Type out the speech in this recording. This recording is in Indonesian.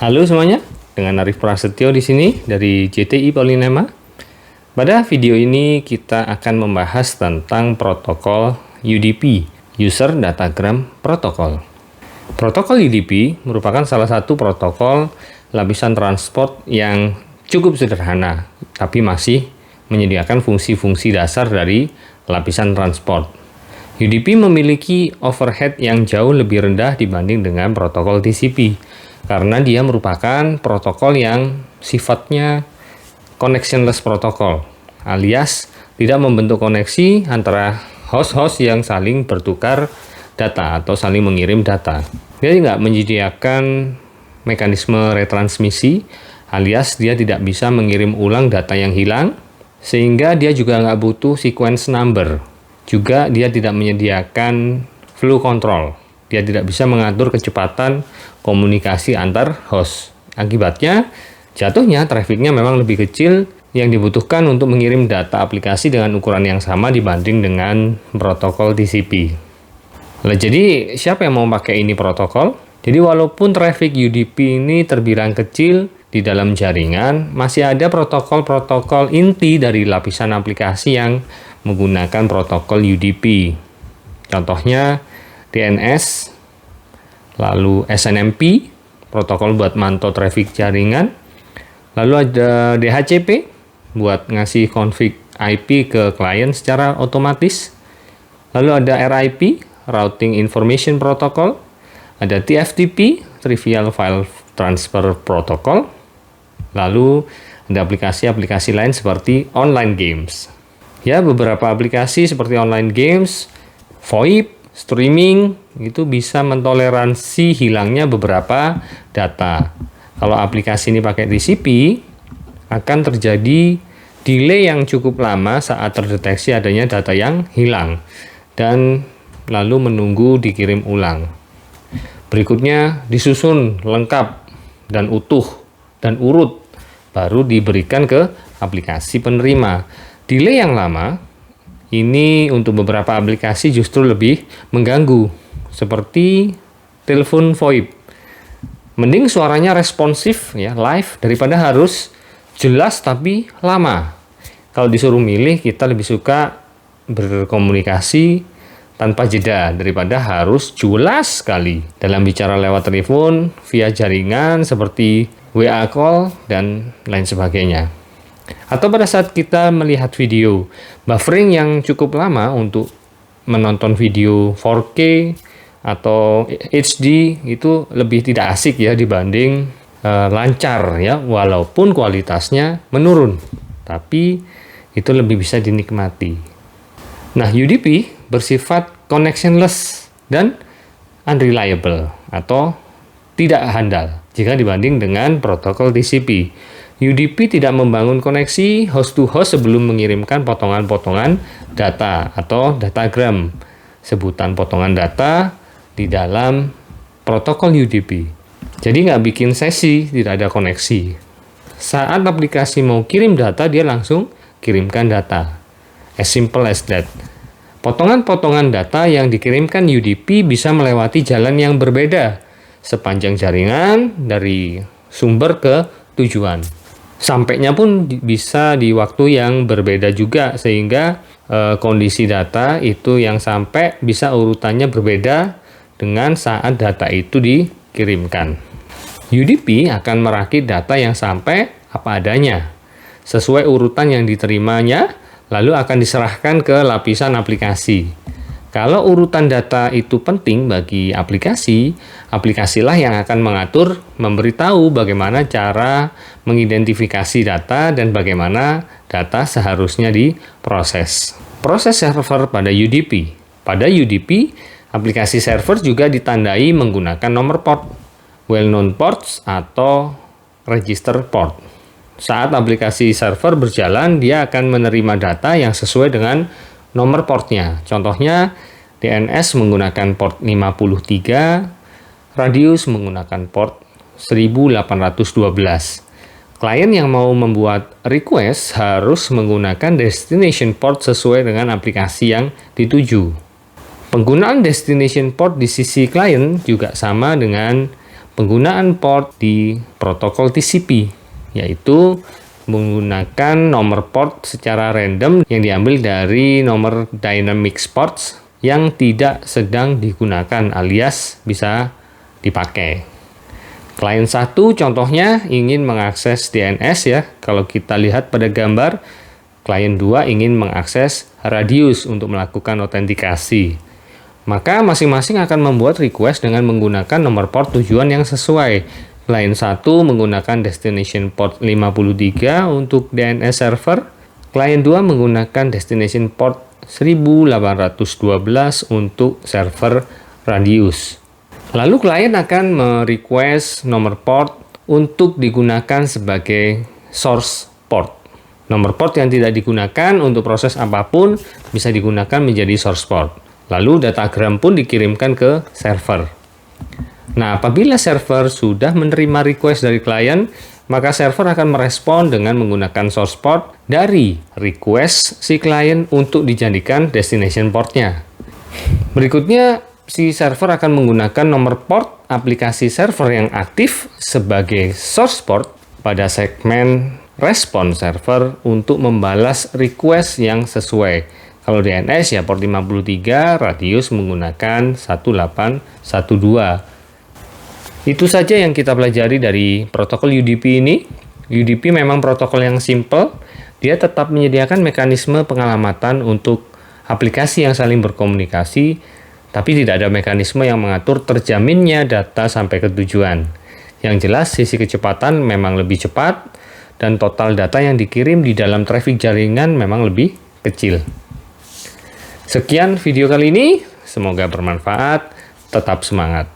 Halo semuanya, dengan Arif Prasetyo di sini dari JTI Polinema. Pada video ini kita akan membahas tentang protokol UDP, User Datagram Protocol. Protokol UDP merupakan salah satu protokol lapisan transport yang cukup sederhana, tapi masih menyediakan fungsi-fungsi dasar dari lapisan transport. UDP memiliki overhead yang jauh lebih rendah dibanding dengan protokol TCP, karena dia merupakan protokol yang sifatnya connectionless protokol, alias tidak membentuk koneksi antara host-host yang saling bertukar data atau saling mengirim data. Dia tidak menyediakan mekanisme retransmisi, alias dia tidak bisa mengirim ulang data yang hilang, sehingga dia juga nggak butuh sequence number. Juga dia tidak menyediakan flow control. Dia tidak bisa mengatur kecepatan komunikasi antar host. Akibatnya, jatuhnya trafficnya memang lebih kecil yang dibutuhkan untuk mengirim data aplikasi dengan ukuran yang sama dibanding dengan protokol TCP. Nah, jadi siapa yang mau pakai ini protokol? Jadi walaupun traffic UDP ini terbilang kecil di dalam jaringan, masih ada protokol-protokol inti dari lapisan aplikasi yang menggunakan protokol UDP. Contohnya DNS, lalu SNMP, protokol buat mantau traffic jaringan, lalu ada DHCP, buat ngasih config IP ke klien secara otomatis, lalu ada RIP, Routing Information Protocol, ada TFTP, Trivial File Transfer Protocol, lalu ada aplikasi-aplikasi lain seperti online games. Ya, beberapa aplikasi seperti online games, VoIP, streaming itu bisa mentoleransi hilangnya beberapa data. Kalau aplikasi ini pakai TCP, akan terjadi delay yang cukup lama saat terdeteksi adanya data yang hilang dan lalu menunggu dikirim ulang. Berikutnya disusun lengkap dan utuh dan urut baru diberikan ke aplikasi penerima. Delay yang lama ini untuk beberapa aplikasi justru lebih mengganggu, seperti telepon VoIP. Mending suaranya responsif, ya, live, daripada harus jelas tapi lama. Kalau disuruh milih, kita lebih suka berkomunikasi tanpa jeda daripada harus jelas sekali dalam bicara lewat telepon, via jaringan seperti WA call, dan lain sebagainya. Atau pada saat kita melihat video, buffering yang cukup lama untuk menonton video 4K atau HD itu lebih tidak asik ya dibanding lancar ya, walaupun kualitasnya menurun, tapi itu lebih bisa dinikmati. Nah, UDP bersifat connectionless dan unreliable atau tidak handal jika dibanding dengan protokol TCP. UDP tidak membangun koneksi host to host sebelum mengirimkan potongan-potongan data atau datagram, sebutan potongan data di dalam protokol UDP. Jadi nggak bikin sesi, tidak ada koneksi. Saat aplikasi mau kirim data, dia langsung kirimkan data. As simple as that. Potongan-potongan data yang dikirimkan UDP bisa melewati jalan yang berbeda sepanjang jaringan dari sumber ke tujuan. Sampainya pun bisa di waktu yang berbeda juga, sehingga kondisi data itu yang sampai bisa urutannya berbeda dengan saat data itu dikirimkan. UDP akan merakit data yang sampai apa adanya, sesuai urutan yang diterimanya, lalu akan diserahkan ke lapisan aplikasi. Kalau urutan data itu penting bagi aplikasi, aplikasilah yang akan mengatur, memberitahu bagaimana cara mengidentifikasi data dan bagaimana data seharusnya diproses. Proses server pada UDP. Pada UDP, aplikasi server juga ditandai menggunakan nomor port, well-known ports atau register port. Saat aplikasi server berjalan, dia akan menerima data yang sesuai dengan nomor portnya. Contohnya DNS menggunakan port 53, Radius menggunakan port 1812. Klien yang mau membuat request harus menggunakan destination port sesuai dengan aplikasi yang dituju. Penggunaan destination port di sisi klien juga sama dengan penggunaan port di protokol TCP, yaitu menggunakan nomor port secara random yang diambil dari nomor dynamic ports yang tidak sedang digunakan alias bisa dipakai. Klien 1 contohnya ingin mengakses DNS ya. Kalau kita lihat pada gambar, klien 2 ingin mengakses radius untuk melakukan autentikasi. Maka masing-masing akan membuat request dengan menggunakan nomor port tujuan yang sesuai. Klien 1 menggunakan destination port 53 untuk DNS server. Klien 2 menggunakan destination port 1812 untuk server radius. Lalu klien akan merequest nomor port untuk digunakan sebagai source port. Nomor port yang tidak digunakan untuk proses apapun bisa digunakan menjadi source port. Lalu datagram pun dikirimkan ke server. Nah, apabila server sudah menerima request dari klien, maka server akan merespon dengan menggunakan source port dari request si klien untuk dijadikan destination portnya. Berikutnya, si server akan menggunakan nomor port aplikasi server yang aktif sebagai source port pada segmen respon server untuk membalas request yang sesuai. Kalau DNS ya port 53, radius menggunakan 1812. Itu saja yang kita pelajari dari protokol UDP ini. UDP memang protokol yang simple, dia tetap menyediakan mekanisme pengalamatan untuk aplikasi yang saling berkomunikasi, tapi tidak ada mekanisme yang mengatur terjaminnya data sampai ke tujuan. Yang jelas, sisi kecepatan memang lebih cepat, dan total data yang dikirim di dalam traffic jaringan memang lebih kecil. Sekian video kali ini, semoga bermanfaat, tetap semangat.